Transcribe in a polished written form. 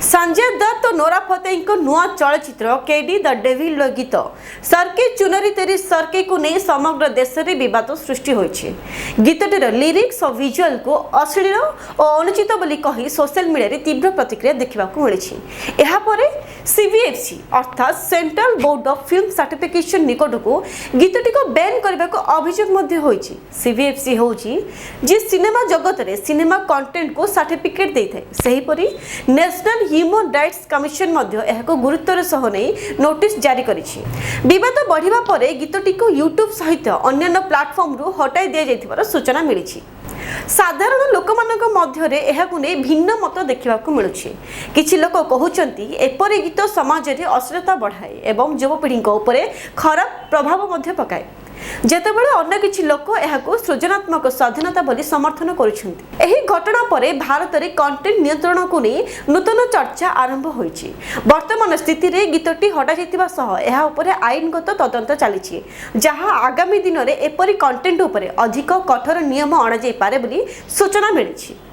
संजय दत्त और Nora Fatehi को नुआ चलचित्र केडी द डेविल गीत सरके चुनरी तेरी सरके को नहीं समग्र देश में विवाद सृष्टि होइछि। गीतटीर लिरिक्स और विजुअल को अश्लील और अनुचित बोली कही सोशल मीडिया रे तीव्र प्रतिक्रिया देखा मिली। सीबीएफसी अर्थात central board of film certification निकट को गीतटी को बैन करने को अभियोग सीबीएफसी होउछि जे सिनेमा जगत रे सिनेमा कंटेंट को सर्टिफिकेट देइथाय। सेहीपरि नेशनल ह्यूमन राइट्स कमिशन मध्य एहाको गुरुत्वर सह नहीं नोटिस जारी करिछि। विवाद बढ़िबा परे गीतटी को यूट्यूब सहित अन्य प्लेटफॉर्म रु हटाई दिया जायथिबार सूचना मिलिछि। साधारण लोकमानक मध्यरे एहाकु नै भिन्न मत देखिबाकु मिलुछि। किछि लोक कहउचंती एपरि गीत समाज रे अश्लीलता बढ़ाए एवं युवपीढ़ी उपरे खराब प्रभाव मध्य पकाए, जेतेबेले अन्य किछि लोक एहाकु सृजनात्मक स्वाधीनता बोली समर्थन करुछंती। एही घटना परे भारत रे कंटेंट नियंत्रण को नै नूतन चर्चा आरंभ होइछि। वर्तमान स्थिति रे गीतटी हटा जैतिबा सह एहा उपरे आईनगत तदंत चलिछि, जहां आगामी दिन रे एपरि कंटेंट उपरे अधिक कठोर नियम अणा जाय पारे बोली सूचना मिलिछि।